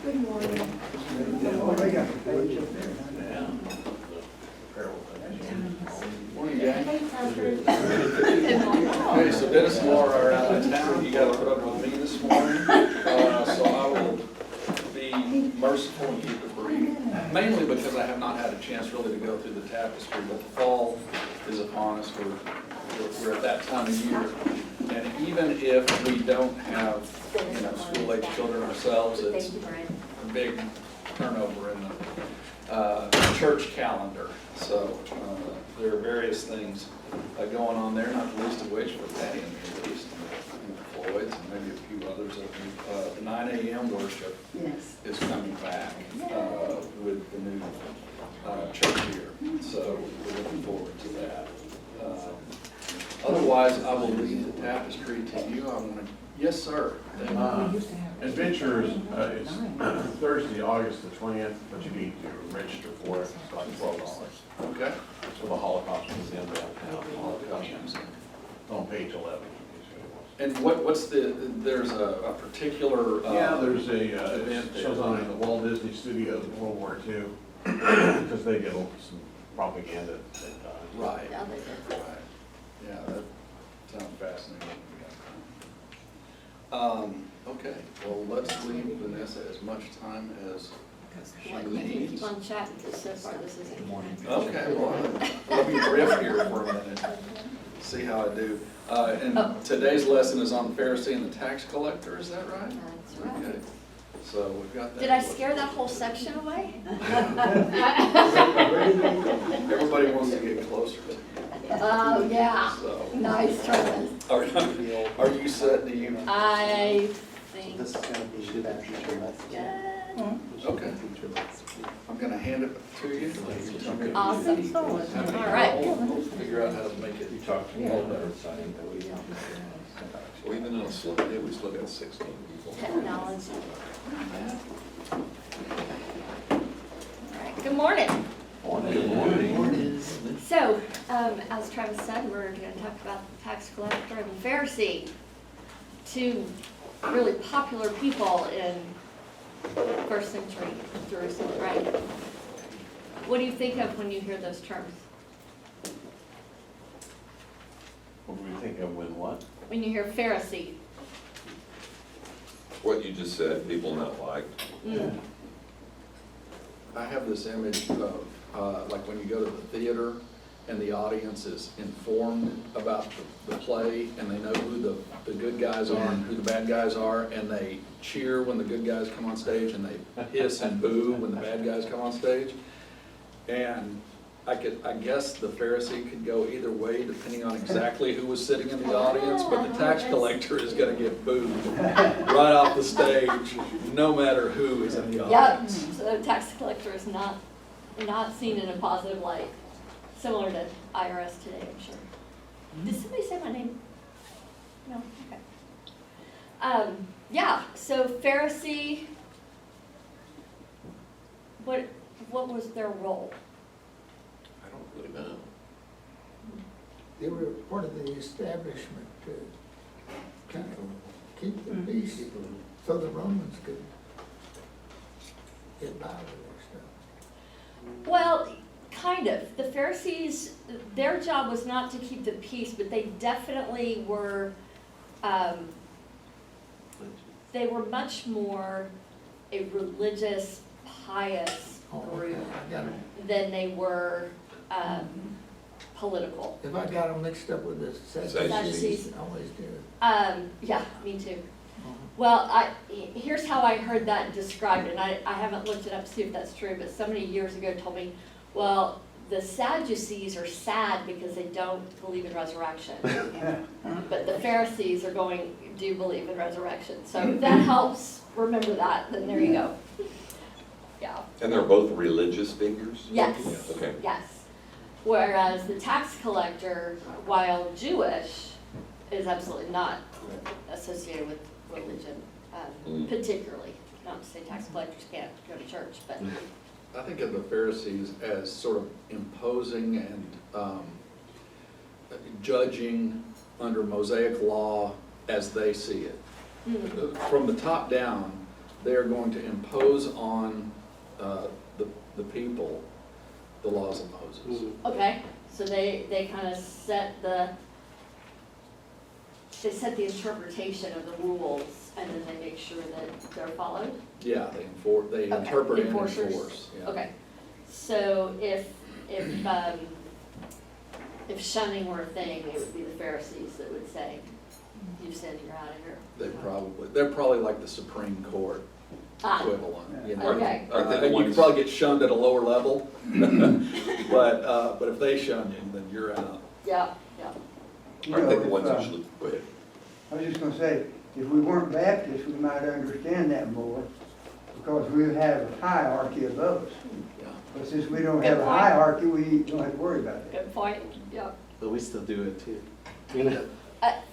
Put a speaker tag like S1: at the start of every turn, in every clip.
S1: Good morning.
S2: Morning, gang.
S1: Hey, Tucker.
S2: Okay, so Dennis and Laura are out of town. You gotta put up with me this morning. So I will be merciful and keep it brief. Mainly because I have not had a chance really to go through the tapestry, but the fall is upon us. We're at that time of year. And even if we don't have, school-age children ourselves, it's a big turnover in the church calendar. So there are various things going on there, not the least of which for Patty and me at least, and Floyd's and maybe a few others. The 9 a.m. worship is coming back with the new church year. So we're looking forward to that. Otherwise, I will leave the tapestry to you. I'm going to, yes, sir.
S3: Adventures is Thursday, August the 20th, but you need to register for it. It's like $12.
S2: Okay.
S3: So the Holocaust Museum downtown, Holocaust Museum, on page 11.
S2: And what's there's a particular
S3: Yeah, there's a,
S2: event
S3: it shows on the Walt Disney Studios in World War II, because they did some propaganda at that time.
S2: right.
S1: Yeah, they did.
S2: Right. Yeah, that sounds fascinating. Okay, well, let's leave Vanessa as much time as she
S1: Well, you can
S2: needs.
S1: keep on chatting because so far this isn't morning.
S2: Okay, well, let me riff here for a minute, see how I do. And today's lesson is on the Pharisee and the tax collector, is that right?
S1: That's right.
S2: Okay, so we've got that.
S1: Did I scare that whole section away?
S2: Everybody wants to get closer to you.
S1: Oh, yeah.
S2: So,
S1: Nice try.
S2: are you set? Do you?
S1: I think
S4: This is gonna be the
S1: that's good.
S2: Okay. I'm gonna hand it to you. You tell me.
S1: Awesome. All right.
S2: We'll figure out how to make it a little better.
S5: Well, even on a slow day, we still got 16 people.
S1: Technology. All right. Good morning. So, as Travis said, we're going to talk about the tax collector and the Pharisee, two really popular people in first century Jerusalem, right? What do you think of when you hear those terms?
S3: What do we think of when what?
S1: When you hear Pharisee?
S5: What you just said, people not liked.
S1: Mm.
S2: I have this image of, like when you go to the theater and the audience is informed about the play and they know who the good guys are and who the bad guys are, and they cheer when the good guys come on stage and they hiss and boo when the bad guys come on stage. And I guess the Pharisee could go either way depending on exactly who was sitting in the audience, but the tax collector is gonna get booed right off the stage, no matter who is in the
S1: Yep,
S2: audience.
S1: so the tax collector is not seen in a positive light, similar to IRS today, I'm sure. Did somebody say my name? No, okay. Yeah, so Pharisee, what was their role?
S5: I don't really know.
S6: They were part of the establishment to kind of keep the peace so the Romans could get by with their stuff.
S1: Well, kind of. The Pharisees, their job was not to keep the peace, but they definitely were, they were much more a religious, pious group
S6: I got 'em-
S1: than they were political.
S6: If I got them mixed up with the
S1: Sadducees.
S6: Sadducees, I always do.
S1: Yeah, me too. Well, here's how I heard that described, and I haven't looked it up to see if that's true, but somebody years ago told me, well, the Sadducees are sad because they don't believe in resurrection. But the Pharisees do believe in resurrection. So if that helps remember that, then there you go. Yeah.
S5: And they're both religious figures?
S1: Yes.
S5: Okay.
S1: Yes. Whereas the tax collector, while Jewish, is absolutely not associated with religion, particularly. Not to say tax collectors can't go to church, but.
S2: I think of the Pharisees as sort of imposing and judging under Mosaic law as they see it. From the top down, they are going to impose on the people the laws of Moses.
S1: Okay, so they kind of set the interpretation of the rules, and then they make sure that they're followed?
S2: Yeah, they
S1: Okay,
S2: interpret and
S1: enforcers.
S2: enforce. Yeah.
S1: Okay, so if shunning were a thing, it would be the Pharisees that would say, you sin, you're out of here.
S2: They're probably like the Supreme Court
S1: Ah,
S2: equivalent, you know?
S1: Okay.
S5: Aren't they the
S2: You
S5: ones-
S2: could probably get shunned at a lower level, but if they shun you, then you're out.
S1: yeah, yeah.
S5: Aren't they the ones that
S4: If,
S5: usually, go ahead.
S4: I was just gonna say, if we weren't Baptists, we might understand that more, because we have a hierarchy above us.
S2: Yeah.
S4: But since we don't have
S1: Good
S4: a
S1: point.
S4: hierarchy, we don't have to worry about that.
S1: Good point, yeah.
S7: But we still do it too. You know?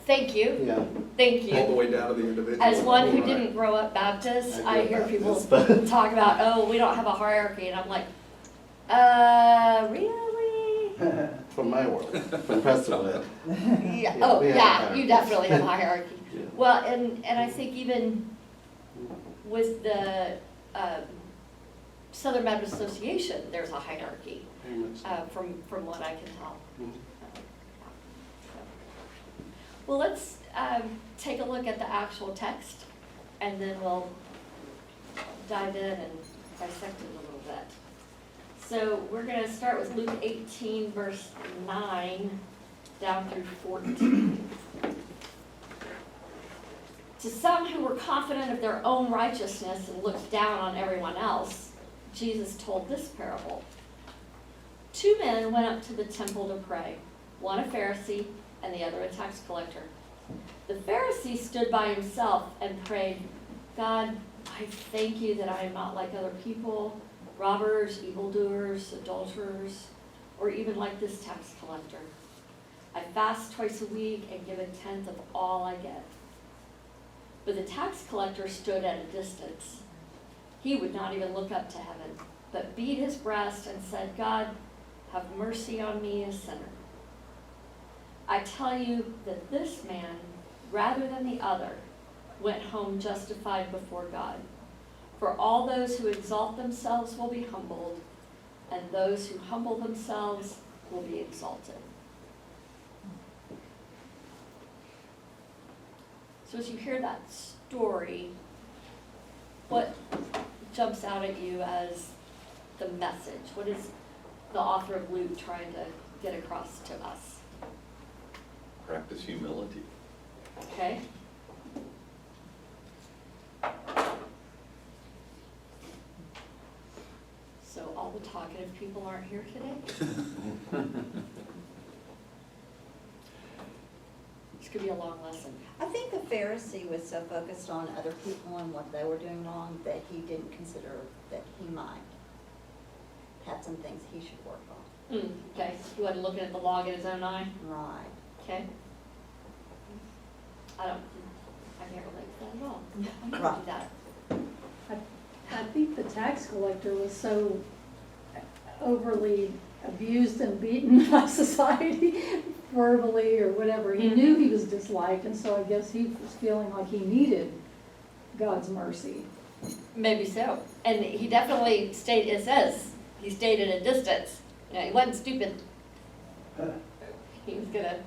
S1: Thank you,
S7: Yeah.
S1: thank
S2: All the
S1: you.
S2: way down to the individual.
S1: As one who
S2: Right.
S1: didn't grow up Baptist,
S7: I
S1: I
S7: grew
S1: hear
S7: up
S1: people
S7: Baptist, but-
S1: talk about, oh, we don't have a hierarchy, and I'm like, really?
S7: From my world, from Prestonwood.
S1: Yeah,
S7: Yeah,
S1: oh,
S7: we have a
S1: yeah,
S7: hierarchy.
S1: you definitely have a hierarchy.
S7: Yeah.
S1: Well, and I think even with the Southern Baptist Association, there's a hierarchy,
S7: Very much so.
S1: from what I can tell.
S7: Mhm.
S1: Well, let's take a look at the actual text, and then we'll dive in and dissect it a little bit. So we're gonna start with Luke 18, verse 9, down through 14. To some who were confident of their own righteousness and looked down on everyone else, Jesus told this parable. 2 men went up to the temple to pray, one a Pharisee and the other a tax collector. The Pharisee stood by himself and prayed, God, I thank you that I am not like other people, robbers, evildoers, adulterers, or even like this tax collector. I fast twice a week and give 1/10 of all I get. But the tax collector stood at a distance. He would not even look up to heaven, but beat his breast and said, God, have mercy on me, a sinner. I tell you that this man, rather than the other, went home justified before God. For all those who exalt themselves will be humbled, and those who humble themselves will be exalted. So as you hear that story, what jumps out at you as the message? What is the author of Luke trying to get across to us?
S5: Practice humility.
S1: Okay? So all the talkative people aren't here today? This could be a long lesson.
S8: I think the Pharisee was so focused on other people and what they were doing wrong that he didn't consider that he might have some things he should work on.
S1: Okay, he wasn't looking at the log in his own eye,
S8: Right.
S1: okay? I can't relate to that at all. I can
S8: Right.
S1: do that.
S9: I think the tax collector was so overly abused and beaten by society, verbally or whatever. He knew he was disliked, and so I guess he was feeling like he needed God's mercy.
S1: Maybe so. And he definitely stayed, it says, he stayed at a distance. You know, he wasn't stupid. He was gonna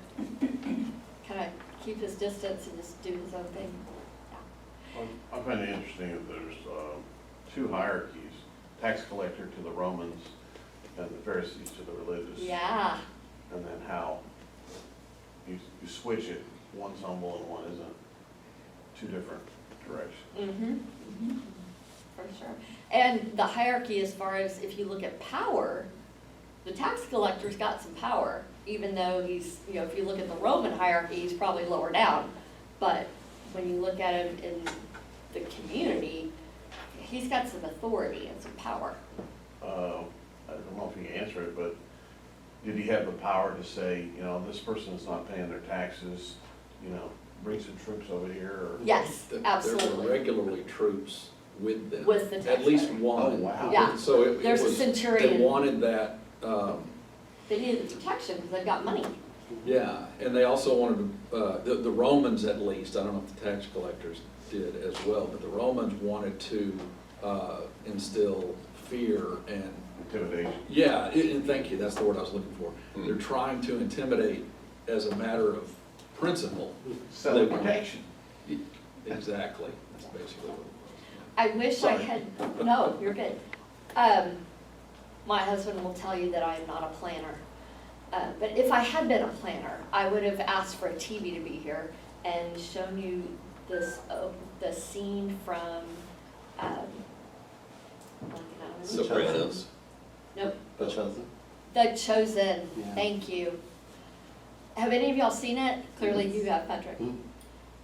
S1: kind of keep his distance and just do his own thing.
S3: I find it interesting that there's two hierarchies, tax collector to the Romans and the Pharisees to the religious.
S1: Yeah,
S3: And then how you switch it, one's humble and one isn't, two different directions.
S1: for sure. And the hierarchy as far as if you look at power, the tax collector's got some power, even though he's, you know, if you look at the Roman hierarchy, he's probably lower down. But when you look at him in the community, he's got some authority and some power.
S3: I don't know if you can answer it, but did he have the power to say, you know, this person is not paying their taxes, you know, bring some troops over here, or?
S1: Yes,
S2: There were
S1: absolutely.
S2: regularly troops with them.
S1: With the tax
S2: At least
S1: collector.
S2: one.
S3: Oh, wow.
S1: Yeah.
S2: So it
S1: There's a
S2: was, they
S1: centurion.
S2: wanted that,
S1: They needed the protection because they've got money.
S2: yeah, and they also wanted, the Romans at least, I don't know if the tax collectors, did as well, but the Romans wanted to instill fear and,
S3: Intimidation.
S2: yeah, and thank you, that's the word I was looking for. They're trying to intimidate as a matter of principle.
S3: Selling protection.
S2: Exactly, that's basically what it was.
S1: I wish I
S2: Sorry.
S1: had, no, you're good. My husband will tell you that I am not a planner. But if I had been a planner, I would have asked for a TV to be here and shown you this, the scene from,
S5: Sopranos.
S1: Nope,
S7: The Chosen?
S1: The Chosen,
S7: Yeah.
S1: thank you. Have any of y'all seen it? Clearly you have, Patrick.
S7: Mm.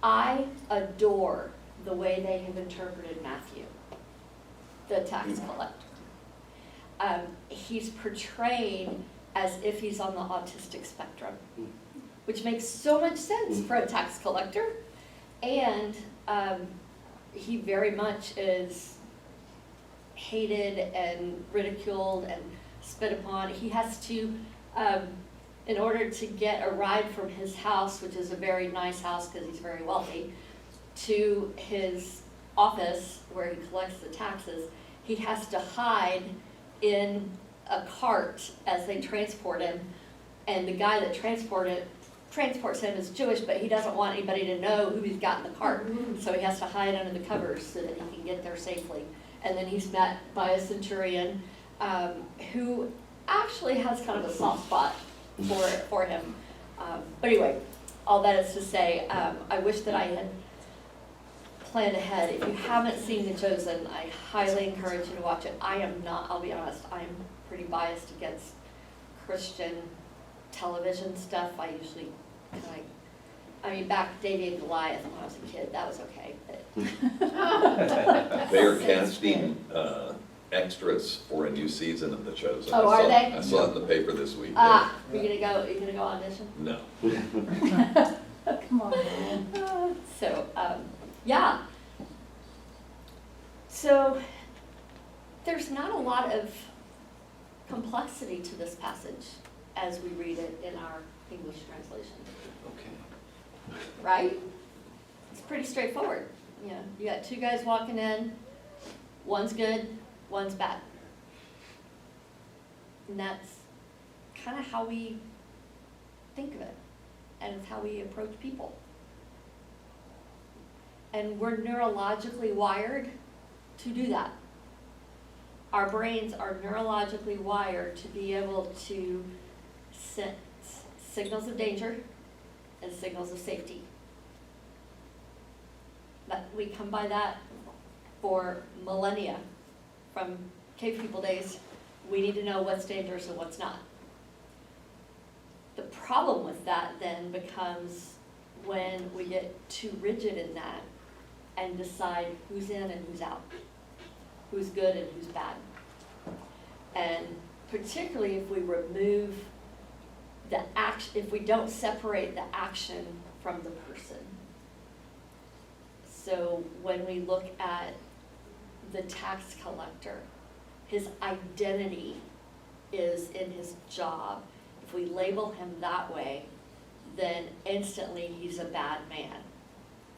S1: I adore the way they have interpreted Matthew, the tax collector. He's portrayed as if he's on the autistic spectrum, which makes so much sense for a tax collector. And he very much is hated and ridiculed and spit upon. He has to, in order to get a ride from his house, which is a very nice house because he's very wealthy, to his office where he collects the taxes, he has to hide in a cart as they transport him. And the guy that transports him is Jewish, but he doesn't want anybody to know who he's got in the cart. So he has to hide under the covers so that he can get there safely. And then he's met by a centurion who actually has kind of a soft spot for him. But anyway, all that is to say, I wish that I had planned ahead. If you haven't seen The Chosen, I highly encourage you to watch it. I am not, I'll be honest, I'm pretty biased against Christian television stuff. I usually back David and Goliath when I was a kid, that was okay. But
S5: They are casting extras for a new season of The Chosen.
S1: Oh, are they?
S5: I saw it in the paper this week.
S1: you gonna go audition?
S5: No.
S9: Come on, man.
S1: So, yeah. So, there's not a lot of complexity to this passage as we read it in our English translation,
S5: Okay.
S1: right? It's pretty straightforward. You know, you got two guys walking in, one's good, one's bad. And that's kind of how we think of it, and it's how we approach people. And we're neurologically wired to do that. Our brains are neurologically wired to be able to sense signals of danger and signals of safety. But we come by that for millennia. From cave people days, we need to know what's dangerous and what's not. The problem with that then becomes when we get too rigid in that and decide who's in and who's out, who's good and who's bad. And particularly if we remove the action, if we don't separate the action from the person. So when we look at the tax collector, his identity is in his job. If we label him that way, then instantly he's a bad man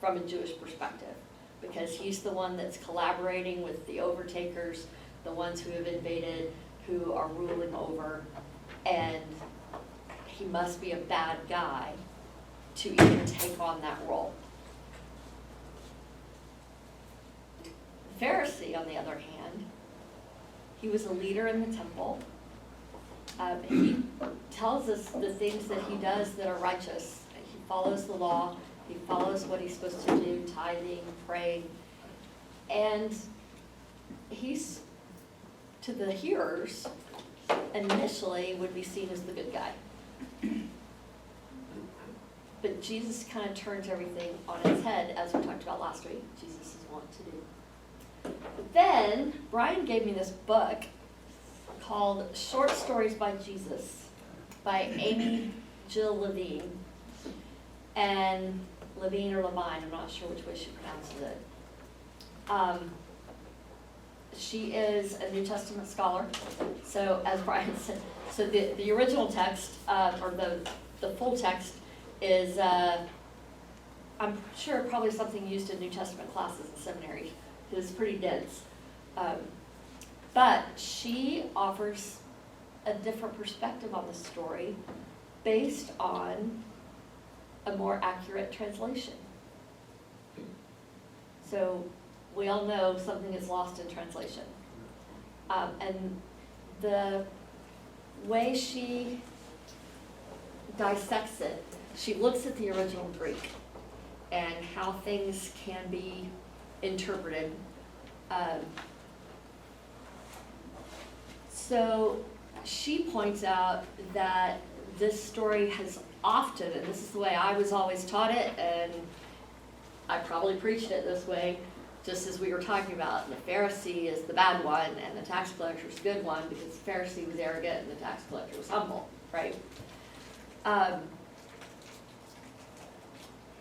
S1: from a Jewish perspective, because he's the one that's collaborating with the overtakers, the ones who have invaded, who are ruling over, and he must be a bad guy to even take on that role. The Pharisee, on the other hand, he was a leader in the temple. He tells us the things that he does that are righteous. He follows the law, he follows what he's supposed to do, tithing, praying, and he's, to the hearers, initially would be seen as the good guy. But Jesus kind of turns everything on its head, as we talked about last week. Jesus is wont to do. But then, Brian gave me this book called Short Stories by Jesus by Amy Jill Levine. And Levine or Levine, I'm not sure which way she pronounces it. She is a New Testament scholar. So as Brian said, so the original text, or the full text is I'm sure probably something used in New Testament classes in seminary, because it's pretty dense. But she offers a different perspective on the story based on a more accurate translation. So we all know something is lost in translation. And the way she dissects it, she looks at the original Greek and how things can be interpreted. So she points out that this story has often, and this is the way I was always taught it, and I probably preached it this way, just as we were talking about, the Pharisee is the bad one and the tax collector is the good one, because the Pharisee was arrogant and the tax collector was humble, right?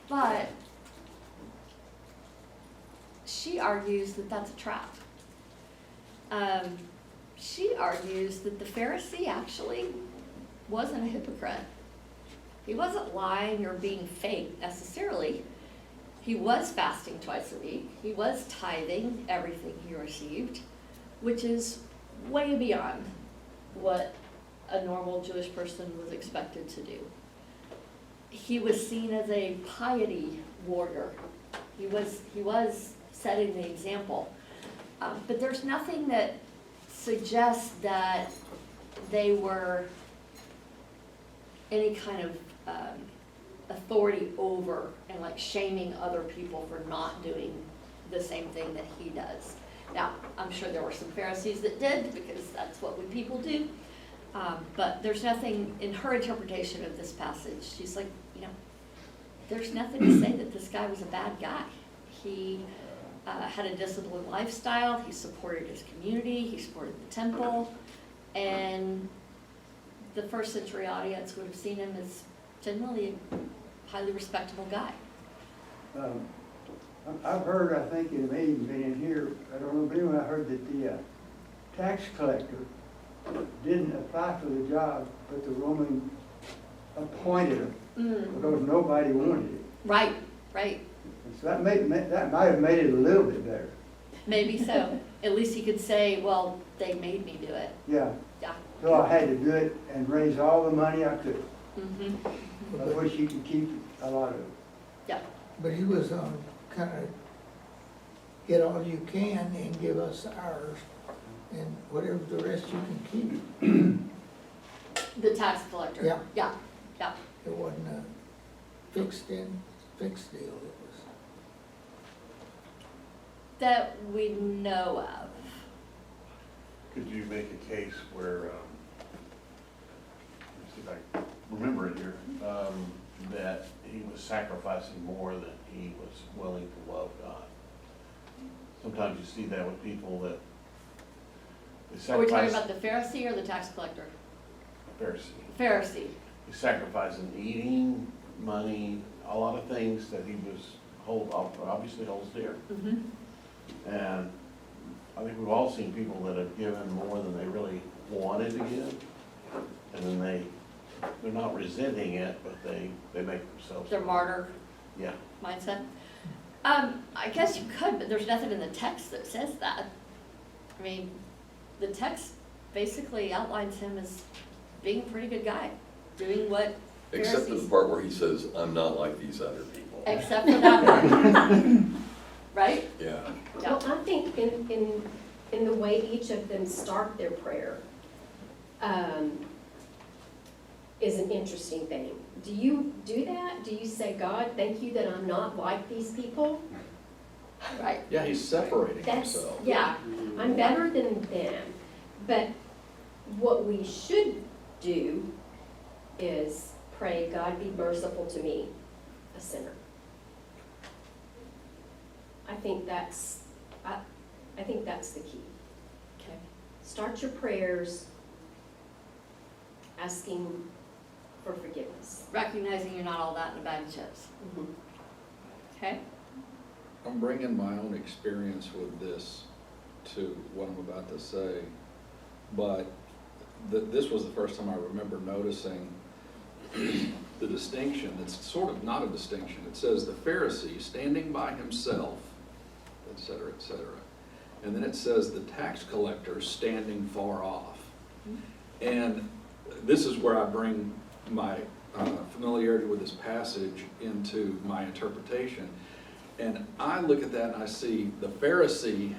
S1: But she argues that that's a trap. She argues that the Pharisee actually wasn't a hypocrite. He wasn't lying or being fake necessarily. He was fasting twice a week. He was tithing everything he received, which is way beyond what a normal Jewish person was expected to do. He was seen as a piety warrior. He was setting the example. But there's nothing that suggests that they were any kind of authority over and like shaming other people for not doing the same thing that he does. Now, I'm sure there were some Pharisees that did, because that's what we people do. But there's nothing in her interpretation of this passage. She's like, there's nothing to say that this guy was a bad guy. He had a disciplined lifestyle. He supported his community. He supported the temple. And the first century audience would have seen him as generally a highly respectable guy.
S4: I've heard, I think it may even been in here, I don't know, but anyway, I heard that the tax collector didn't apply for the job, but the Roman appointed him because nobody wanted it.
S1: Right.
S4: And so that might have made it a little bit better.
S1: Maybe so. At least he could say, well, they made me do it.
S4: Yeah.
S1: Yeah.
S4: So I had to do it and raise all the money I could.
S1: Mm-hmm.
S4: I wish you could keep a lot of it.
S1: Yeah.
S6: But he was kind of get all you can and give us ours, and whatever the rest you can keep.
S1: The tax collector.
S6: Yeah.
S1: Yeah.
S6: It wasn't a fixed deal, it was.
S1: That we know of.
S3: Could you make a case where, let me see if I can remember it here, that he was sacrificing more than he was willing to love God? Sometimes you see that with people that they
S1: Are we talking
S3: sacrifice.
S1: about the Pharisee or the tax collector?
S3: Pharisee.
S1: Pharisee.
S3: He's sacrificing eating, money, a lot of things that he obviously holds dear.
S1: Mm-hmm.
S3: And I think we've all seen people that have given more than they really wanted to give. And then they're not resenting it, but they make themselves.
S1: Their martyr
S3: Yeah.
S1: mindset. I guess you could, but there's nothing in the text that says that. I mean, the text basically outlines him as being a pretty good guy, doing what
S5: Except for the
S1: Pharisees,
S5: part where he says, I'm not like these other people.
S1: except for that one. Right?
S5: Yeah.
S1: Yeah.
S10: Well, I think in the way each of them start their prayer is an interesting thing. Do you do that? Do you say, God, thank you that I'm not like these people?
S1: Right.
S2: Yeah, he's separating
S10: That's,
S2: himself.
S10: yeah, I'm better than them. But what we should do is pray, God, be merciful to me, a sinner. I think that's the key.
S1: Okay.
S10: Start your prayers asking for forgiveness.
S1: Recognizing you're not all that in a bag of chips. Okay?
S2: I'm bringing my own experience with this to what I'm about to say, but this was the first time I remember noticing the distinction, it's sort of not a distinction. It says the Pharisee standing by himself, et cetera, et cetera. And then it says the tax collector standing far off. And this is where I bring my familiarity with this passage into my interpretation. And I look at that and I see the Pharisee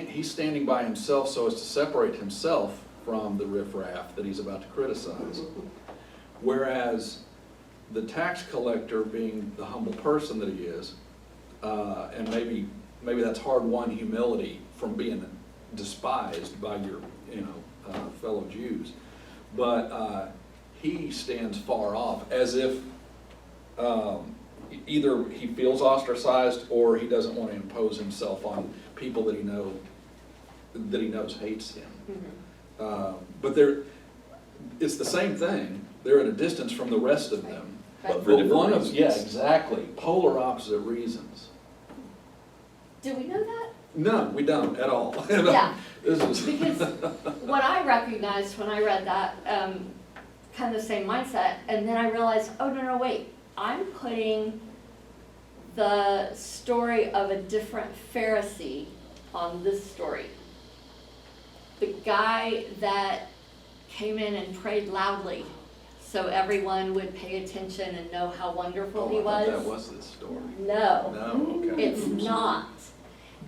S2: he's standing by himself so as to separate himself from the riffraff that he's about to criticize. Whereas the tax collector, being the humble person that he is, and maybe that's hard-won humility from being despised by your fellow Jews, but he stands far off, as if either he feels ostracized or he doesn't want to impose himself on people that he knows hates him. But it's the same thing. They're at a distance from the rest of them.
S5: But for different reasons.
S2: Yeah, exactly. Polar opposite reasons.
S1: Do we know that?
S2: No, we don't at all.
S1: Yeah.
S2: This is
S1: Because what I recognized when I read that, kind of the same mindset, and then I realized, oh, no, wait, I'm putting the story of a different Pharisee on this story. The guy that came in and prayed loudly so everyone would pay attention and know how wonderful he
S2: I thought
S1: was.
S2: that was the story.
S1: No.
S2: No, okay.
S1: It's not.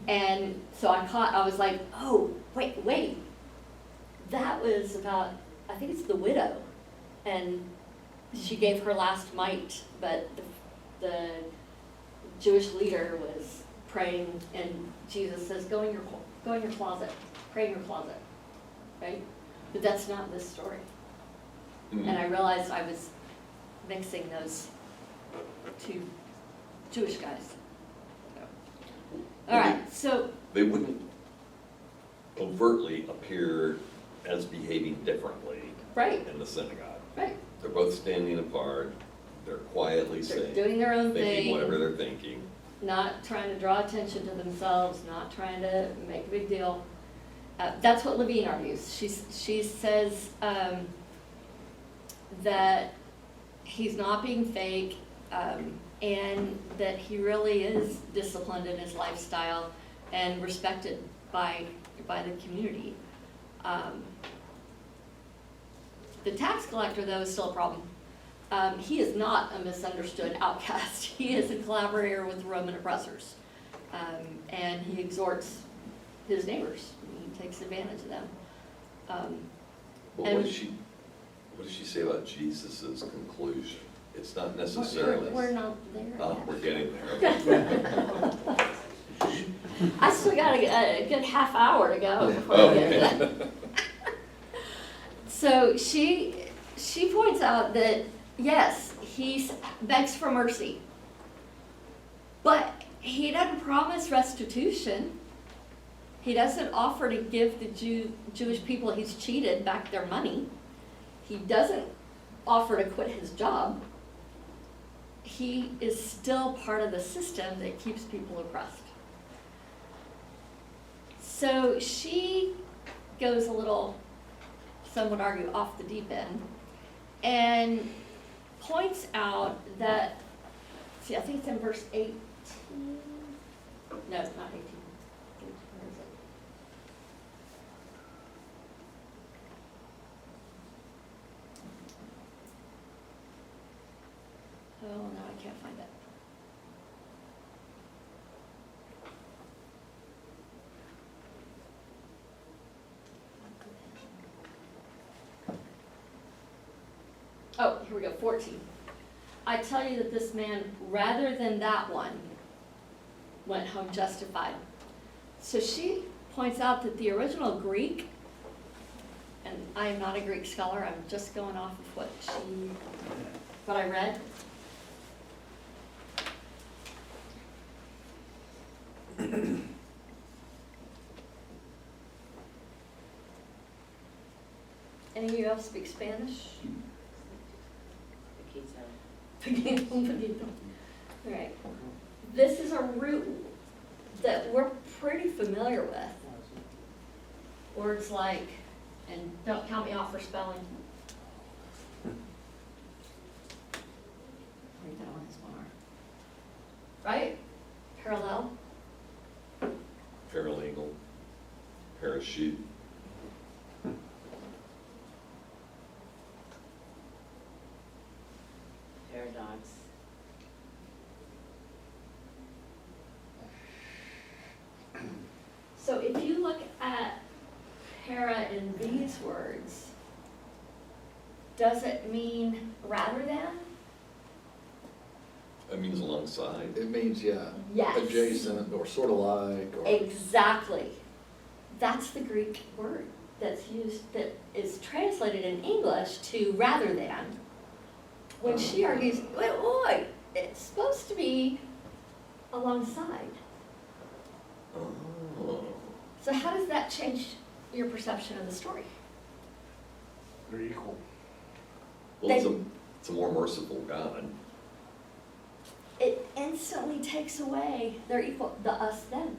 S1: And so I was like, oh, wait. That was about, I think it's the widow. And she gave her last mite, but the Jewish leader was praying, and Jesus says, go in your closet, pray in your closet, right? But that's not this story. And I realized I was mixing those two Jewish guys. All right, so.
S5: They wouldn't overtly appear as behaving differently
S1: Right,
S5: in the synagogue.
S1: right.
S5: They're both standing apart, they're quietly
S1: They're
S5: saying,
S1: doing their own
S5: thinking whatever
S1: thing,
S5: they're thinking.
S1: not trying to draw attention to themselves, not trying to make a big deal. That's what Levine argues. She says that he's not being fake, and that he really is disciplined in his lifestyle and respected by the community. The tax collector, though, is still a problem. He is not a misunderstood outcast. He is a collaborator with Roman oppressors, and he exhorts his neighbors. He takes advantage of them.
S5: But
S1: And-
S5: what does she say about Jesus's conclusion? It's not necessarily.
S1: We're not there yet.
S5: We're getting there.
S1: I still got a good half hour to go before
S5: Oh,
S1: we get to
S5: okay.
S1: that. So she points out that, yes, he begs for mercy, but he doesn't promise restitution. He doesn't offer to give the Jewish people he's cheated back their money. He doesn't offer to quit his job. He is still part of the system that keeps people oppressed. So she goes a little, some would argue, off the deep end, and points out that, see, I think it's in verse 18. No, it's not 18. Where is it? Oh, no, I can't find it. Oh, here we go, 14. I tell you that this man, rather than that one, went home justified. So she points out that the original Greek, and I am not a Greek scholar, I'm just going off of what I read. Any of you else speak Spanish? Poquito. All right. This is a root that we're pretty familiar with. Words like, and don't count me out for spelling. right? Parallel.
S5: Paralegal, parachute.
S1: Paradox. So if you look at para in these words, does it mean rather than?
S5: That means alongside.
S2: It means, yeah,
S1: Yes.
S2: adjacent or sort of like, or.
S1: Exactly. That's the Greek word that's used, that is translated in English to rather than. When she argues, wait, it's supposed to be alongside.
S5: Oh.
S1: So how does that change your perception of the story?
S3: They're equal.
S5: Well, it's a more merciful God.
S1: It instantly takes away their equal, the us them.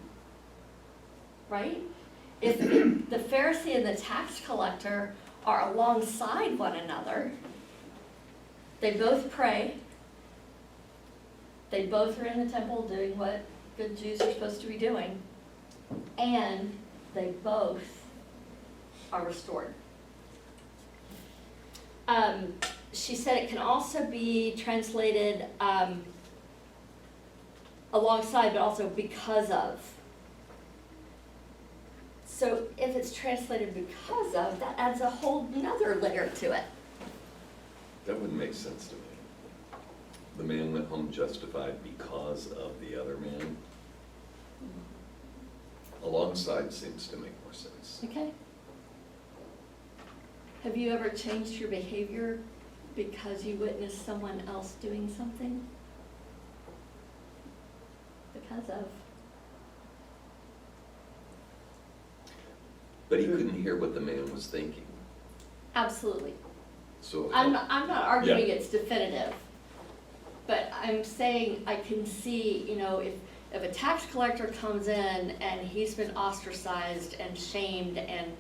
S1: Right? If the Pharisee and the tax collector are alongside one another, they both pray, they both are in the temple doing what good Jews are supposed to be doing, and they both are restored. She said it can also be translated alongside, but also because of. So if it's translated because of, that adds a whole nother layer to it.
S5: That wouldn't make sense to me. The man went home justified because of the other man. Alongside seems to make more sense.
S1: Okay. Have you ever changed your behavior because you witnessed someone else doing something? Because of.
S5: But he couldn't hear what the man was thinking.
S1: Absolutely.
S5: So
S1: I'm not arguing
S5: Yeah.
S1: it's definitive, but I'm saying I can see, if a tax collector comes in and he's been ostracized and shamed and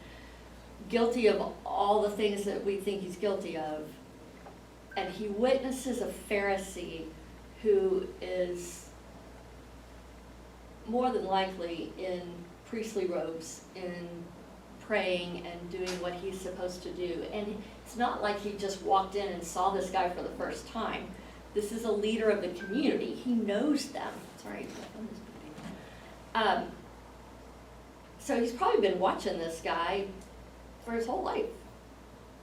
S1: guilty of all the things that we think he's guilty of, and he witnesses a Pharisee who is more than likely in priestly robes, in praying and doing what he's supposed to do. And it's not like he just walked in and saw this guy for the first time. This is a leader of the community. He knows them. Sorry. So he's probably been watching this guy for his whole life.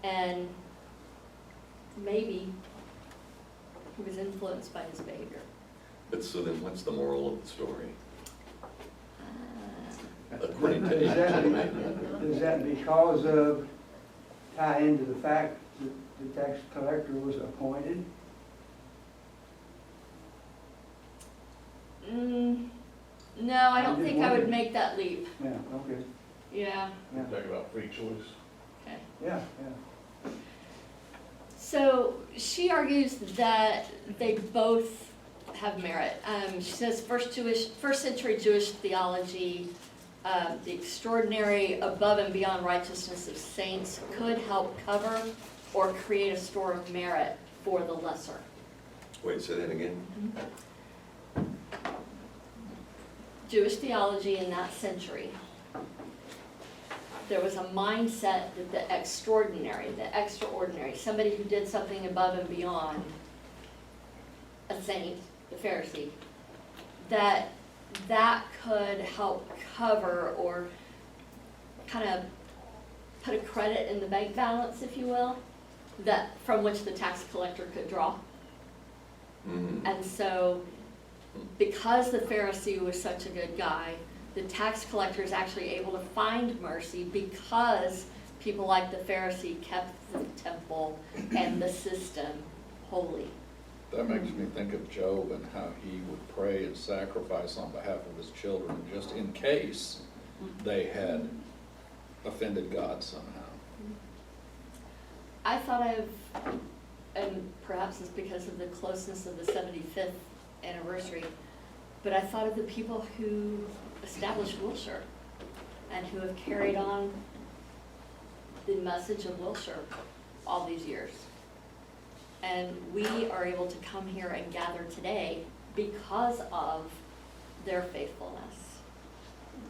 S1: And maybe he was influenced by his behavior.
S5: But so then what's the moral of the story?
S1: Uh,
S5: According to
S4: Does that because of tie into the fact that the tax collector was appointed?
S1: No, I
S4: I'm
S1: don't
S4: just
S1: think I would
S4: wondering.
S1: make that leap.
S4: Yeah, okay,
S1: Yeah,
S3: You're talking about free choice.
S1: okay.
S4: yeah.
S1: So she argues that they both have merit. She says first century Jewish theology, the extraordinary above and beyond righteousness of saints could help cover or create a store of merit for the lesser.
S5: Wait, say that again?
S1: Jewish theology in that century, there was a mindset that the extraordinary, somebody who did something above and beyond a saint, the Pharisee, that could help cover or kind of put a credit in the bank balance, if you will, that from which the tax collector could draw.
S5: Mhm.
S1: And so, because the Pharisee was such a good guy, the tax collector is actually able to find mercy because people like the Pharisee kept the temple and the system holy.
S2: That makes me think of Job and how he would pray and sacrifice on behalf of his children, just in case they had offended God somehow.
S1: I thought of, and perhaps it's because of the closeness of the 75th anniversary, but I thought of the people who established Wilshire and who have carried on the message of Wilshire all these years. And we are able to come here and gather today because of their faithfulness,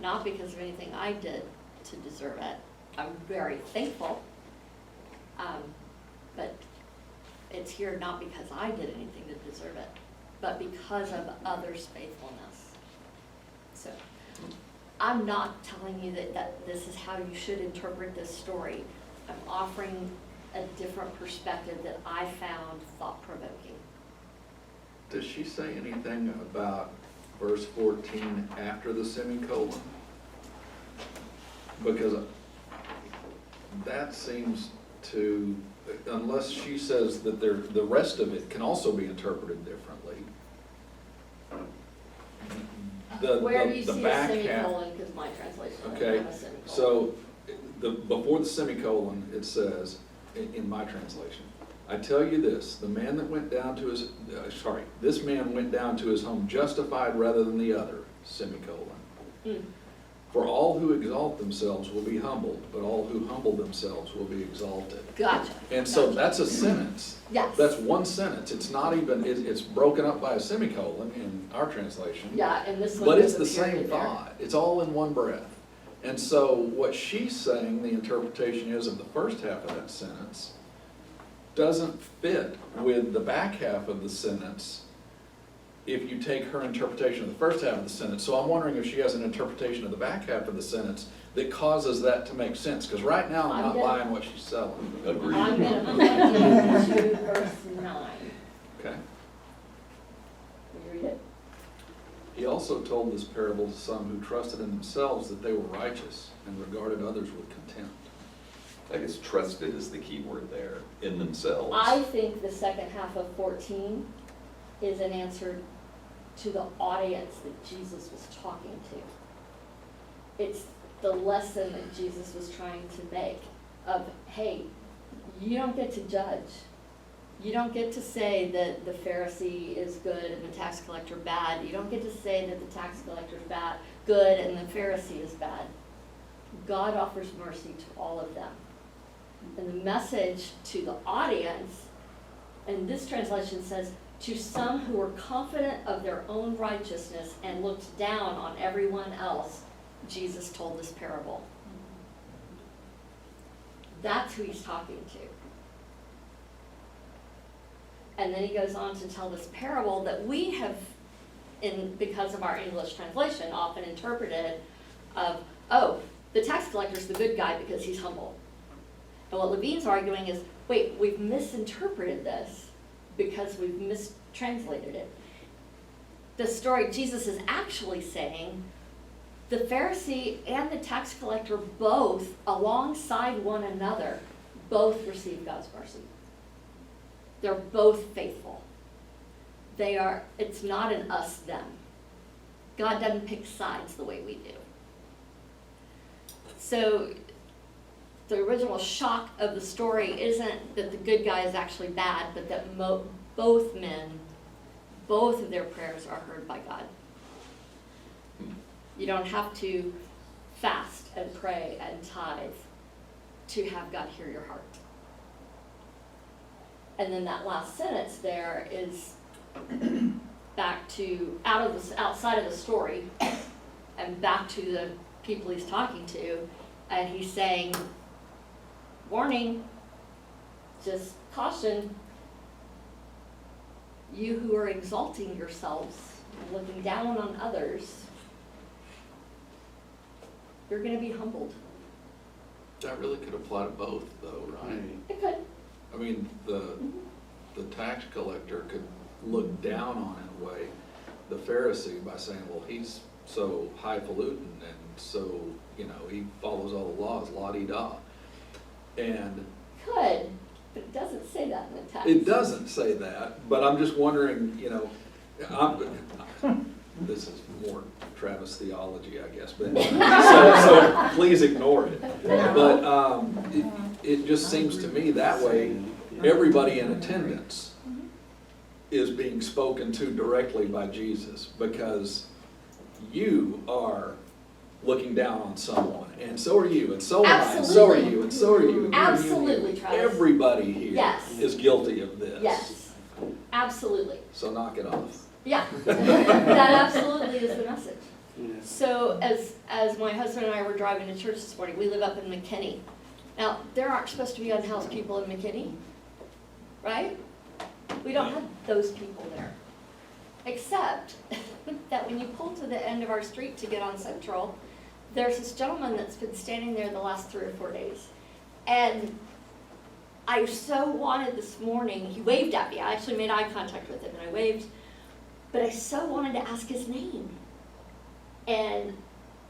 S1: not because of anything I did to deserve it. I'm very thankful, but it's here not because I did anything to deserve it, but because of others' faithfulness. So, I'm not telling you that this is how you should interpret this story. I'm offering a different perspective that I found thought-provoking.
S2: Does she say anything about verse 14 after the semicolon? Because that seems to, unless she says that the rest of it can also be interpreted differently.
S1: Where do you
S2: the
S1: see a
S2: back half-
S1: semicolon, because my translation doesn't
S2: Okay,
S1: have a semicolon.
S2: so before the semicolon, it says, in my translation, I tell you this, the man that went down to his, this man went down to his home justified rather than the other, semicolon.
S1: Mm.
S2: For all who exalt themselves will be humbled, but all who humble themselves will be exalted.
S1: Gotcha.
S2: And so
S1: Gotcha.
S2: that's a sentence.
S1: Yes.
S2: That's one sentence. It's not even, it's broken up by a semicolon in our translation.
S1: Yeah, and this one
S2: But it's
S1: has a
S2: the same
S1: period there.
S2: thought. It's all in one breath. And so what she's saying, the interpretation is of the first half of that sentence, doesn't fit with the back half of the sentence if you take her interpretation of the first half of the sentence. So I'm wondering if she has an interpretation of the back half of the sentence that causes that to make sense. Because right now I'm not buying what she's selling.
S5: Agreed.
S1: I'm gonna point you to verse 9.
S2: Okay?
S1: Will you read it?
S2: He also told this parable to some who trusted in themselves that they were righteous and regarded others with contempt.
S5: I guess trusted is the key word there, in themselves.
S1: I think the second half of 14 is an answer to the audience that Jesus was talking to. It's the lesson that Jesus was trying to make of, hey, you don't get to judge. You don't get to say that the Pharisee is good and the tax collector bad. You don't get to say that the tax collector is bad, good, and the Pharisee is bad. God offers mercy to all of them. And the message to the audience, and this translation says, to some who were confident of their own righteousness and looked down on everyone else, Jesus told this parable. That's who he's talking to. And then he goes on to tell this parable that we have, because of our English translation, often interpreted of, oh, the tax collector's the good guy because he's humble. And what Levine's arguing is, wait, we've misinterpreted this because we've mistranslated it. The story, Jesus is actually saying, the Pharisee and the tax collector both, alongside one another, both receive God's mercy. They're both faithful. It's not an us-them. God doesn't pick sides the way we do. So the original shock of the story isn't that the good guy is actually bad, but that both men, both of their prayers are heard by God. You don't have to fast and pray and tithe to have God hear your heart. And then that last sentence there is back to outside of the story and back to the people he's talking to, and he's saying, warning, just caution, you who are exalting yourselves and looking down on others, you're going to be humbled.
S2: That really could apply to both though, right?
S1: It could.
S2: I mean, the tax collector could look down on, in a way, the Pharisee by saying, well, he's so highfalutin and so, he follows all the laws, la-di-da. And
S1: Could, but it doesn't say that in the text.
S2: it doesn't say that, but I'm just wondering, this is more Travis theology, I guess, but, so please ignore it. But it just seems to me that way, everybody in attendance is being spoken to directly by Jesus, because you are looking down on someone, and so are you, and so am I, and so are you, and so are you.
S1: Absolutely, Travis.
S2: Everybody here
S1: Yes.
S2: is guilty of this.
S1: Yes, absolutely.
S2: So knock it off.
S1: Yeah, that absolutely is the message.
S7: Yeah.
S1: So as my husband and I were driving to church this morning, we live up in McKinney. Now, there aren't supposed to be unhoused people in McKinney, right? We don't have those people there. Except that when you pull to the end of our street to get on Central, there's this gentleman that's been standing there the last 3 or 4 days. And I so wanted this morning, he waved at me, I actually made eye contact with him and I waved, but I so wanted to ask his name. And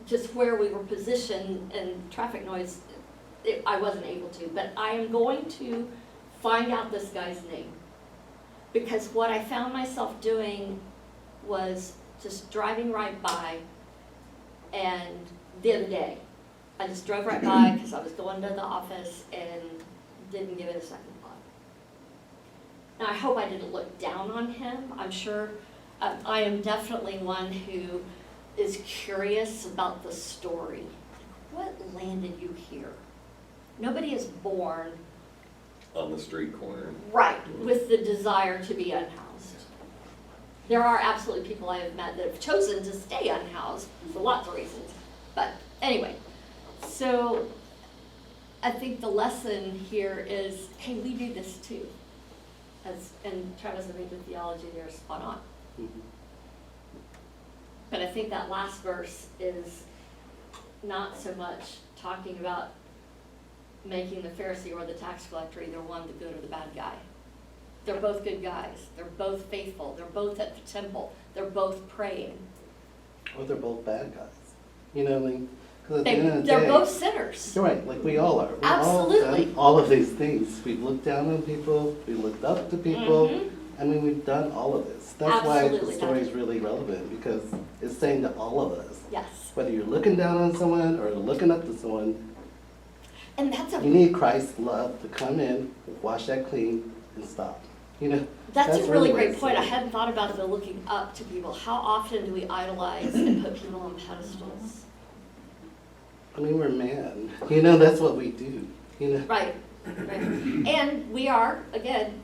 S1: just where we were positioned and traffic noise, I wasn't able to, but I am going to find out this guy's name. Because what I found myself doing was just driving right by, and the other day, I just drove right by because I was going to the office and didn't give it a second thought. Now, I hope I didn't look down on him. I'm sure I am definitely one who is curious about the story. What landed you here? Nobody is born
S5: On the street corner.
S1: right with the desire to be unhoused. There are absolutely people I have met that have chosen to stay unhoused for lots of reasons. But anyway, so I think the lesson here is, hey, we do this too. And Travis, I think the theology there is spot on.
S7: Mhm.
S1: But I think that last verse is not so much talking about making the Pharisee or the tax collector either one the good or the bad guy. They're both good guys. They're both faithful. They're both at the temple. They're both praying.
S7: Or they're both bad guys. You know, like, because at the end of the
S1: They're
S7: day,
S1: both sinners.
S7: you're right, like we all are. We've
S1: Absolutely.
S7: all done all of these things. We've looked down on people, we looked up to people.
S1: Mhm.
S7: I mean, we've done all of this. That's why the
S1: Absolutely.
S7: story is really relevant, because it's saying to all of us,
S1: Yes.
S7: whether you're looking down on someone or looking up to someone,
S1: And that's
S7: you
S1: a
S7: need Christ's love to come in, wash that clean, and stop. You know,
S1: that's a really
S7: what
S1: great
S7: it's
S1: point. I
S7: saying.
S1: hadn't thought about the looking up to people. How often do we idolize and put people on pedestals?
S7: I mean, we're man. You know, that's what we do. You know.
S1: Right, right. And we are, again,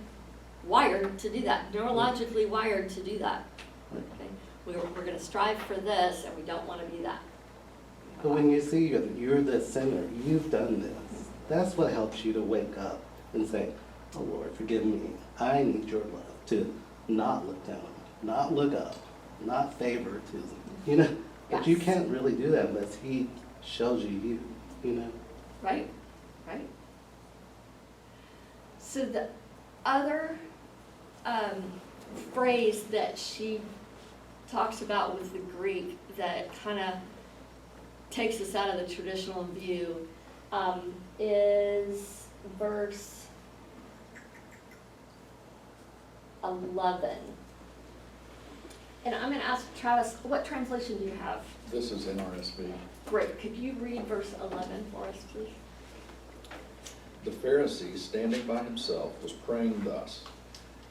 S1: wired to do that, neurologically wired to do that. Okay? We're gonna strive for this, and we don't wanna be that.
S7: But when you see you're the sinner, you've done this. That's what helps you to wake up and say, oh Lord, forgive me. I need your love to not look down, not look up, not favoritism. You know, but you
S1: Yes.
S7: can't really do that unless He shows you, you know.
S1: Right, right. So the other phrase that she talks about with the Greek that kind of takes us out of the traditional view is verse 11. And I'm going to ask Travis, what translation do you have?
S2: This is NRSV.
S1: Great, could you read verse 11 for us, please?
S2: The Pharisee, standing by himself, was praying thus: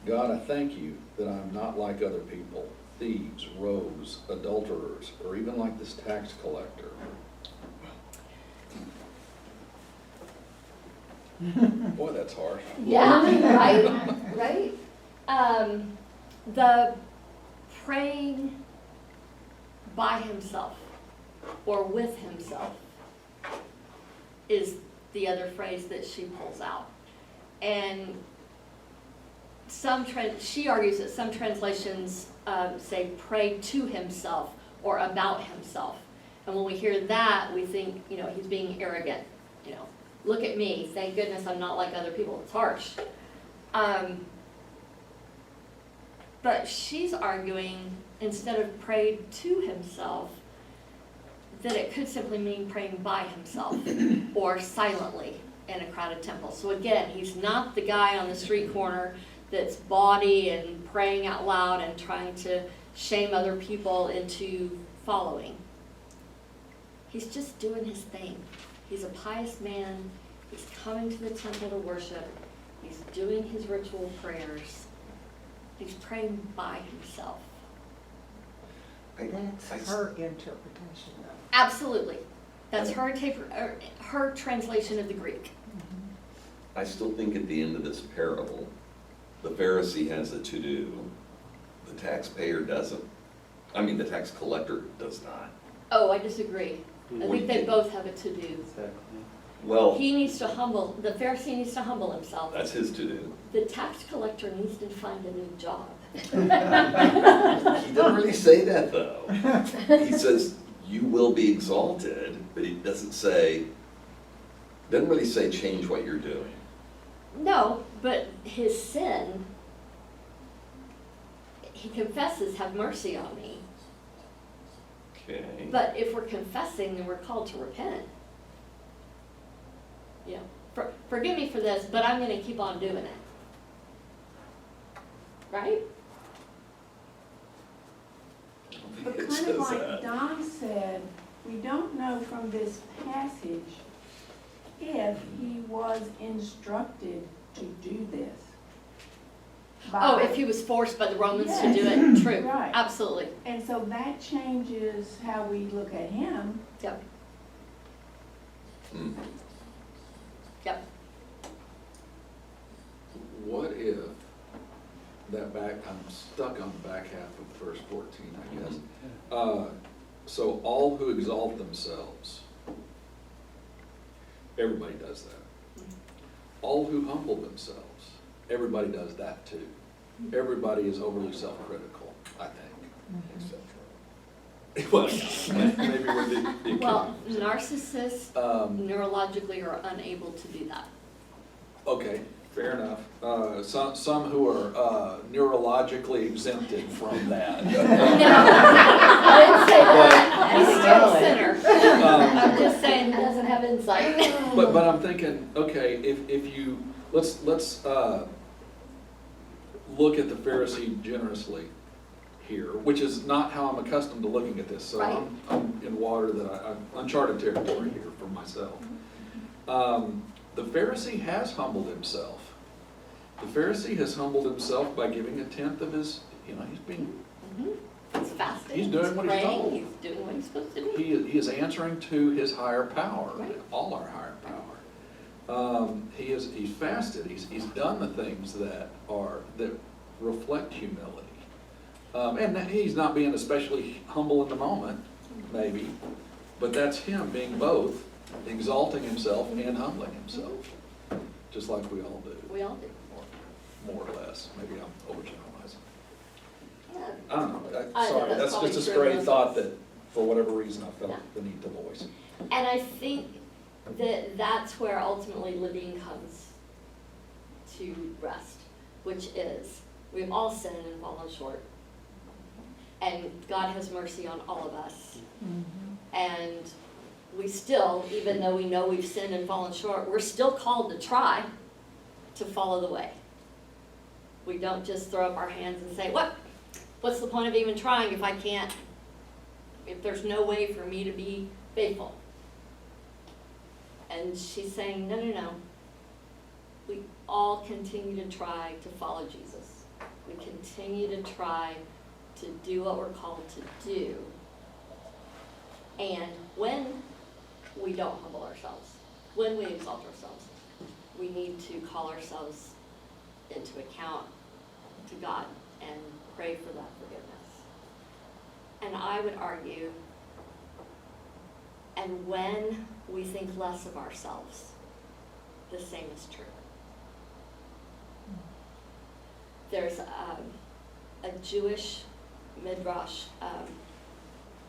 S2: God, I thank you that I am not like other people, thieves, rogues, adulterers, or even like this tax collector. Boy, that's harsh.
S1: Yeah, right, right. The praying by himself or with himself is the other phrase that she pulls out. And she argues that some translations say pray to himself or about himself. And when we hear that, we think, he's being arrogant. Look at me, thank goodness I'm not like other people. It's harsh. But she's arguing, instead of pray to himself, that it could simply mean praying by himself or silently in a crowded temple. So again, he's not the guy on the street corner that's bawdy and praying out loud and trying to shame other people into following. He's just doing his thing. He's a pious man. He's coming to the temple to worship. He's doing his ritual prayers. He's praying by himself.
S11: That's her interpretation though.
S1: Absolutely. That's her translation of the Greek.
S5: I still think at the end of this parable, the Pharisee has a to-do, the The taxpayer doesn't. I mean, the tax collector does not.
S1: Oh, I disagree. I
S7: We
S1: think they
S7: can-
S1: both have a to-do.
S7: Exactly.
S5: Well,
S1: He needs to humble, the Pharisee needs to humble himself.
S5: that's his to-do.
S1: The tax collector needs to find a new job.
S5: He doesn't really say that, though. He says, you will be exalted, but he doesn't really say change what you're doing.
S1: No, but his sin, he confesses, have mercy on me.
S5: Okay.
S1: But if we're confessing, then we're called to repent. You know, forgive me for this, but I'm gonna keep on doing it. Right?
S11: But
S5: It
S11: kind
S5: says
S11: of like
S5: that.
S11: Don said, we don't know from this passage if he was instructed to do this.
S1: Oh,
S11: by-
S1: if he was forced by the Romans to do
S11: Yes.
S1: it, true,
S11: Right.
S1: absolutely.
S11: And so that changes how we look at him.
S1: Yep,
S5: Hmm.
S1: yep.
S2: What if I'm stuck on the back half of verse 14, I guess. So all who exalt themselves, everybody does that. All who humble themselves, everybody does that too. Everybody is overly self-critical, I think. Well, maybe we're the
S1: Well, narcissists
S2: exception.
S1: neurologically are unable to do that.
S2: Okay, fair enough. Some who are neurologically exempted from that.
S1: No, I didn't say that. He's still a sinner. I'm just saying he doesn't have insight.
S2: But I'm thinking, okay, if you, let's look at the Pharisee generously here, which is not how I'm accustomed to looking at this. So
S1: Right.
S2: I'm in water that I'm uncharted territory here for myself. The Pharisee has humbled himself. The Pharisee has humbled himself by giving a tenth of his, he's being,
S1: He's fasting.
S2: He's doing what he's
S1: praying,
S2: told.
S1: He's doing what he's supposed to do.
S2: he is answering to his higher power,
S1: Right.
S2: all our higher power. He's fasted, he's done the things that reflect humility. And he's not being especially humble in the moment, maybe, but that's him being both exalting himself and humbling himself, just like we all do,
S1: We all do.
S2: more or less. Maybe I'm overgeneralizing.
S1: Yeah.
S2: I don't know,
S1: I know,
S2: sorry,
S1: that's
S2: that's
S1: probably
S2: just a
S1: true,
S2: stray
S1: but-
S2: thought that, for whatever reason, I felt
S1: Yeah.
S2: the need to voice.
S1: And I think that that's where ultimately living comes to rest, which is, we've all sinned and fallen short. And God has mercy on all of us. And we still, even though we know we've sinned and fallen short, we're still called to try to follow the way. We don't just throw up our hands and say, what's the point of even trying if there's no way for me to be faithful? And she's saying, no. We all continue to try to follow Jesus. We continue to try to do what we're called to do. And when we don't humble ourselves, when we exalt ourselves, we need to call ourselves into account to God and pray for that forgiveness. And I would argue, and when we think less of ourselves, the same is true. There's a Jewish midrash.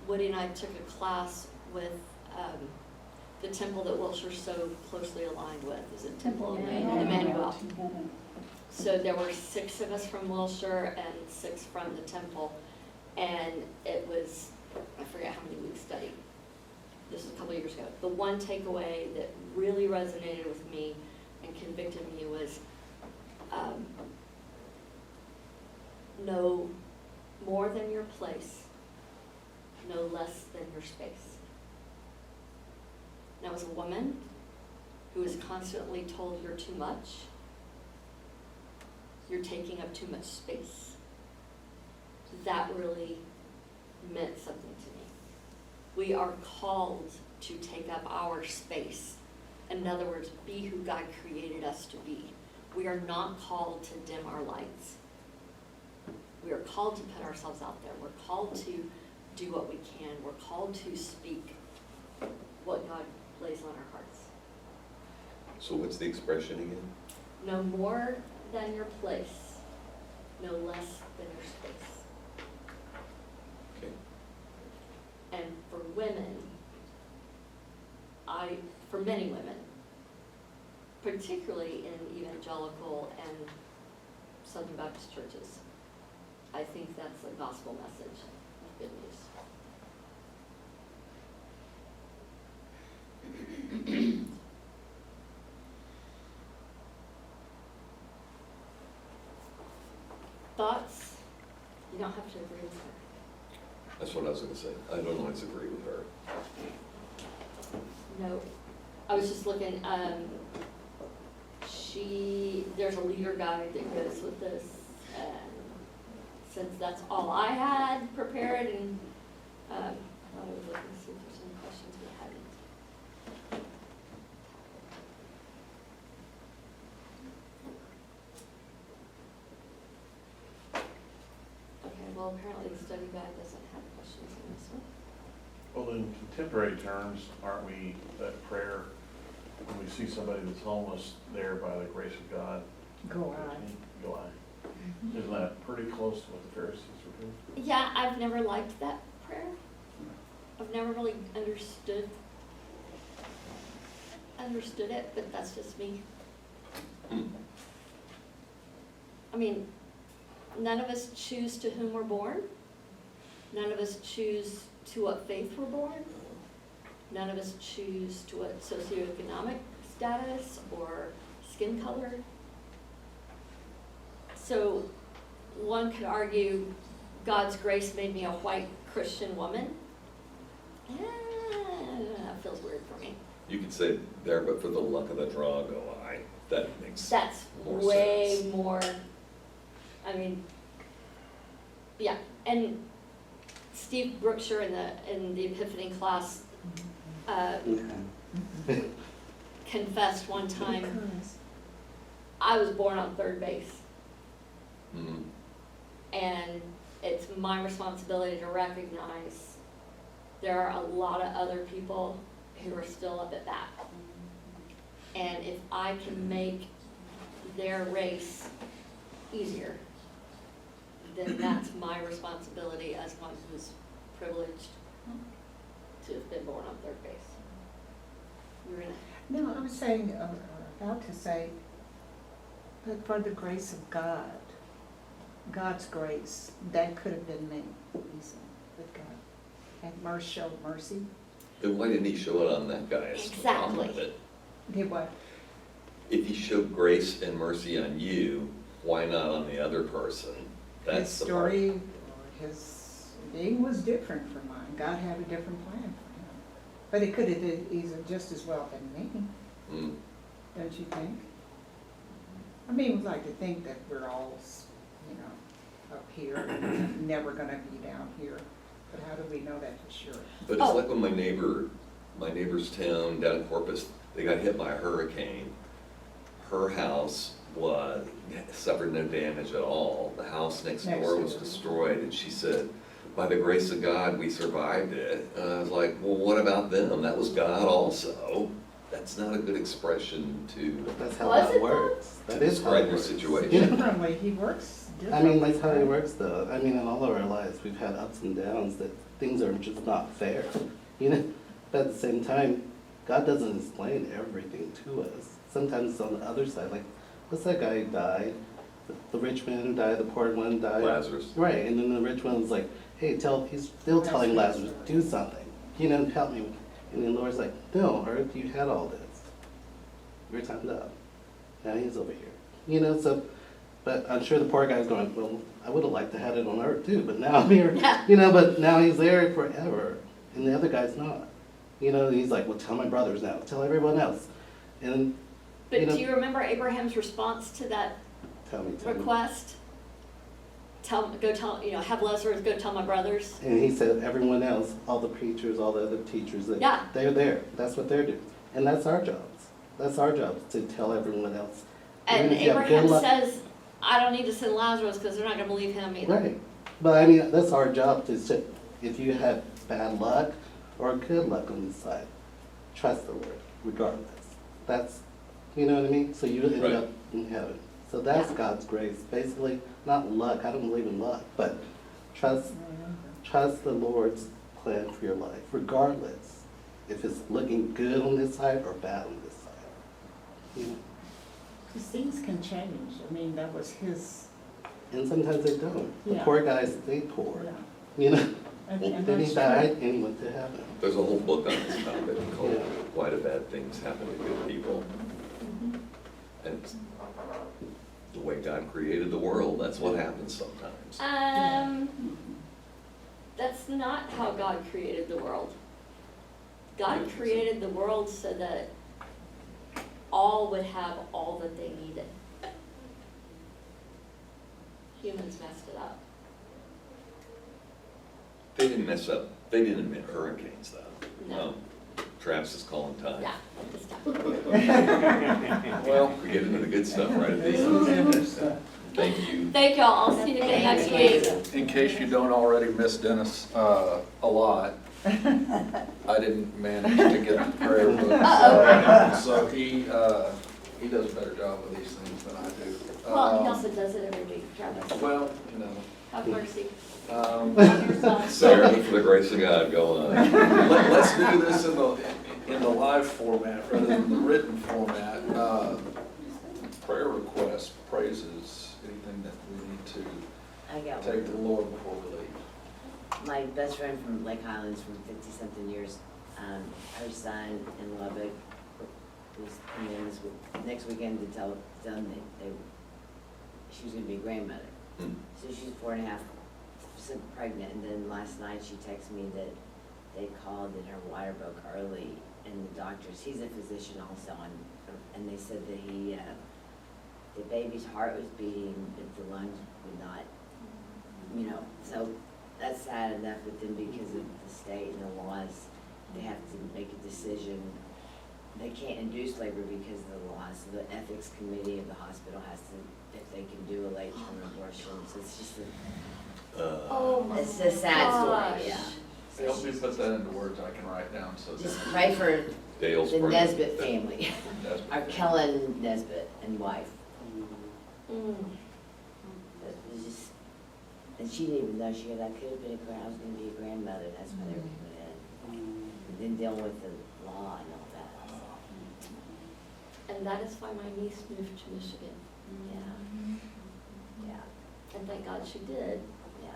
S1: Woody and I took a class with the temple that Wilshire's so closely aligned with. Is it Temple of Emmanuel? So there were 6 of us from Wilshire and 6 from the temple. And it was, I forget how many we studied. This was a couple years ago. The one takeaway that really resonated with me and convicted me was know more than your place, no less than your space. Now, as a woman who is constantly told you're too much, you're taking up too much space, that really meant something to me. We are called to take up our space. In other words, be who God created us to be. We are not called to dim our lights. We are called to put ourselves out there. We're called to do what we can. We're called to speak what God lays on our hearts.
S5: So what's the expression again?
S1: No more than your place, no less than your space.
S5: Okay.
S1: And for women, for many women, particularly in evangelical and Southern Baptist churches, I think that's a gospel message of good news. Thoughts? You don't have to agree with her.
S5: That's what I was gonna say. I don't always agree with her.
S1: No, I was just looking, there's a leader guide that goes with this, and since that's all I had prepared, and, I was looking to see if there's any questions we hadn't. Okay, well, apparently the study guide doesn't have questions on this one.
S3: Well, in contemporary terms, aren't we, that prayer, when we see somebody that's homeless there by the grace of God?
S9: Go on.
S3: Go on. Isn't that pretty close to what the Pharisees were doing?
S1: Yeah, I've never liked that prayer. I've never really understood it, but that's just me. I mean, none of us choose to whom we're born. None of us choose to what faith we're born. None of us choose to what socioeconomic status or skin color. So one could argue God's grace made me a white Christian woman. That feels weird for me.
S5: You could say there, but for the luck of the draw go I. That makes
S1: That's
S5: more
S1: way
S5: sense.
S1: more, I mean, yeah, and Steve Brookshire in the Epiphany class confessed one time, I was born on third base,
S5: Mhm.
S1: and it's my responsibility to recognize there are a lot of other people who are still up at bat. And if I can make their race easier, then that's my responsibility as one who's privileged to have been born on third base. You were gonna,
S12: No, I was saying, about to say, that for the grace of God, God's grace, that could have been me, easily, with God. And showed mercy.
S5: Then why didn't he show it on that guy? Is the problem with
S1: Exactly.
S5: it.
S12: Did what?
S5: If he showed grace and mercy on you, why not on the other person?
S12: His
S5: That's the part.
S12: story, or his being was different from mine. God had a different plan for him. But it could have did easily just as well been me,
S5: Mm.
S12: don't you think? I mean, we'd like to think that we're all, you know, up here, and never gonna be down here. But how do we know that for sure?
S5: But it's
S1: Oh.
S5: like when my neighbor's town down in Corpus, they got hit by a hurricane. Her house suffered no damage at all. The house next door was destroyed, and she said, by the grace of God, we survived it. And I was like, well, what about them? That was God also. That's not a good expression to
S7: That's how
S1: Was
S7: that
S1: it
S7: works. That is how
S5: describe
S7: it
S5: your
S7: works.
S5: situation.
S12: Differently, he works
S7: I
S12: differently.
S7: mean, that's how it works though. I mean, in all of our lives, we've had ups and downs that things are just not fair. You know, but at the same time, God doesn't explain everything to us. Sometimes it's on the other side, like, what's that guy who died? The rich man who died, the poor one died.
S5: Lazarus.
S7: Right, and then the rich one's like, hey, he's still telling Lazarus, do something, you know, help me. And then the Lord's like, no, Earth, you had all this. Your time's up. Now he's over here. You know, so, but I'm sure the poor guy's going, well, I would have liked to have it on Earth too, but now I'm here.
S1: Yeah.
S7: You know, but now he's there forever, and the other guy's not. You know, he's like, well, tell my brothers now, tell everyone else. And,
S1: but
S7: you know,
S1: do you remember Abraham's response to that
S7: tell me.
S1: request? Have Lazarus go tell my brothers.
S7: And he said, everyone else, all the preachers, all the other teachers, that
S1: Yeah.
S7: they're there. That's what they're doing. And that's our jobs. That's our job, to tell everyone else.
S1: And
S7: Even if you have good
S1: Abraham
S7: luck-
S1: says, I don't need to send Lazarus because they're not gonna believe him either.
S7: Right, but I mean, that's our job to say, if you have bad luck or good luck on this side, trust the Lord regardless. That's, you know what I mean? So you end
S5: Right.
S7: up in heaven. So that's
S1: Yeah.
S7: God's grace, basically, not luck, I don't believe in luck, but trust the Lord's plan for your life, regardless if it's looking good on this side or bad on this side. You know?
S12: Because things can change. I mean, that was his,
S7: And sometimes they don't. The
S12: Yeah.
S7: poor guys stay poor,
S12: yeah.
S7: you know?
S12: And
S7: Then he
S12: that's
S7: died
S12: true.
S7: and he went to heaven.
S5: There's a whole book on this topic called Why Do Bad Things Happen to Good People? And it's the way God created the world, that's what happens sometimes.
S1: That's not how God created the world. God created the world so that all would have all that they needed. Humans messed it up.
S5: They didn't mess up, they didn't invent hurricanes though.
S1: No.
S5: Travis is calling time.
S1: Yeah, at this time.
S2: Well,
S5: We get into the good stuff right at the end. Thank you.
S1: Thank y'all, I'll see you again next week.
S2: in case you don't already miss Dennis a lot, I didn't manage to get the prayer book. So he does a better job with these things than I do.
S1: Well, he also does it every week, Travis.
S2: Well, you know.
S1: Have mercy
S2: Um,
S1: on your son.
S5: Sarah, for the grace of God, go on.
S2: Let's do this in the live format rather than the written format. Prayer requests, praises, anything that we need to
S13: I got
S2: take to the
S13: one.
S2: Lord before we leave.
S13: My best friend from Lake Highlands from 50-something years, her son in Lubbock was coming in next weekend to tell them that she was gonna be a grandmother.
S5: Hmm.
S13: So she's 4.5 pregnant, and then last night she texted me that they called and her water broke early, and the doctors, he's a physician also, and they said that the baby's heart was beating, but the lungs would not, you know, so that's sad enough, but then because of the state and the laws, they have to make a decision. They can't induce labor because of the laws, so the ethics committee of the hospital has to, if they can do a late term abortion, so it's just
S1: Oh my
S13: it's a sad
S1: gosh.
S13: story, yeah.
S2: Help me put that into words I can write down so
S13: Just
S2: that.
S13: pray for
S5: Dale's
S13: the
S5: praying.
S13: Nesbitt family,
S2: Nesbitt.
S13: our Kellen Nesbitt and wife.
S1: Mm.
S13: It was just, and she didn't even know, she goes, I could have been I was gonna be a grandmother, that's why they were put in. And then dealing with the law and all that.
S1: And that is why my niece moved to Michigan.
S13: Yeah,
S1: And thank God she did,
S13: yeah.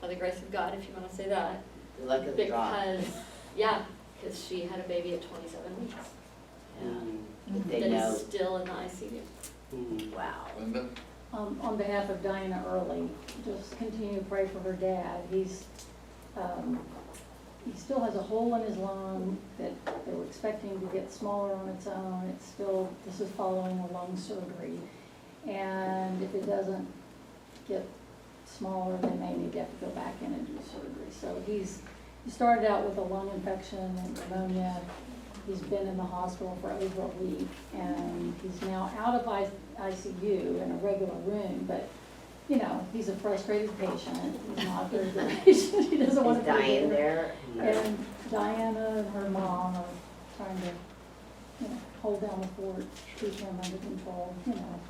S1: by the grace of God, if you wanna say that.
S13: The luck of the draw.
S1: Because, yeah, because she had a baby at 27 weeks.
S13: Yeah. But they
S1: That
S13: know,
S1: is still in the ICU.
S13: wow.
S2: Linda?
S9: On behalf of Diana Early, just continue to pray for her dad. He still has a hole in his lung that they were expecting to get smaller on its own. This is following a lung surgery. And if it doesn't get smaller, they may need to have to go back in and do surgery. So he started out with a lung infection and pneumonia. He's been in the hospital for over a week, and he's now out of ICU in a regular room, but, you know, he's a frustrated patient. He's not a very good patient. He doesn't want
S13: Is
S9: to be
S13: Diane there?
S9: And Diana and her mom are trying to, you know, hold down the fort, keep him under control, you know.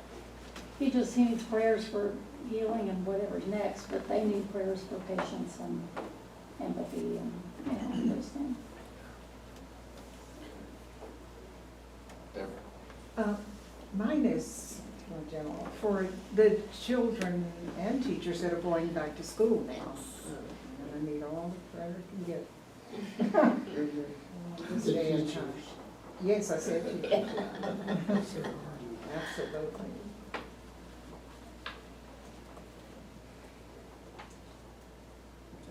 S9: He needs prayers for healing and whatever's next, but they need prayers for patience and empathy and, you know, those things.
S2: Deborah?
S12: Mine is more general, for the children and teachers that are going back to school now. And I need all the prayer I can get. This day and time. Yes, I said teachers. Absolutely.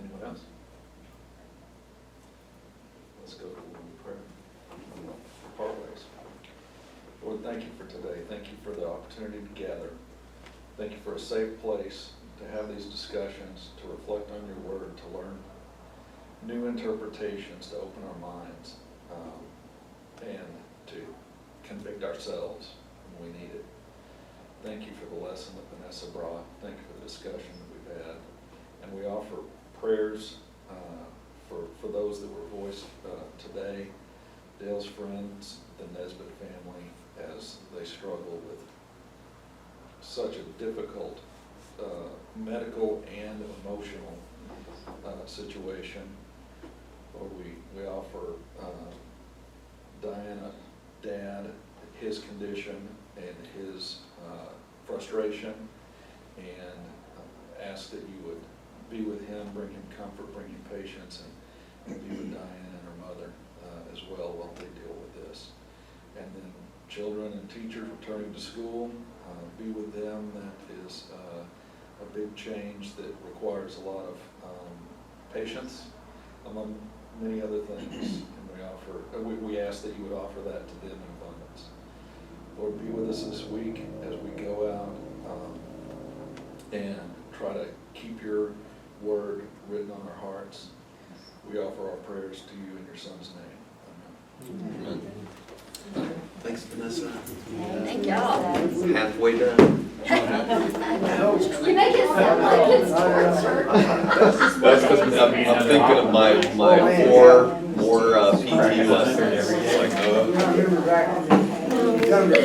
S2: Anyone else? Let's go to the Lord in prayer. Part ways. Lord, thank you for today. Thank you for the opportunity to gather. Thank you for a safe place to have these discussions, to reflect on your word, to learn new interpretations, to open our minds, and to convict ourselves when we need it. Thank you for the lesson that Vanessa brought. Thank you for the discussion that we've had. And we offer prayers for those that were voiced today, Dale's friends, the Nesbitt family, as they struggle with such a difficult medical and emotional situation. Lord, we offer Diana, Dad, his condition and his frustration, and ask that you would be with him, bring him comfort, bring him patience, and be with Diana and her mother as well while they deal with this. And then children and teachers returning to school, be with them. That is a big change that requires a lot of patience, among many other things. And we ask that you would offer that to them in abundance. Lord, be with us this week as we go out and try to keep your word written on our hearts. We offer our prayers to you in your Son's name. Amen.
S5: Amen. Thanks, Vanessa.
S1: Thank y'all.
S5: Halfway done.
S1: You make it sound like it's torture.
S5: That's because I'm thinking of my four PT lessons. It's like,
S4: I remember back in the younger.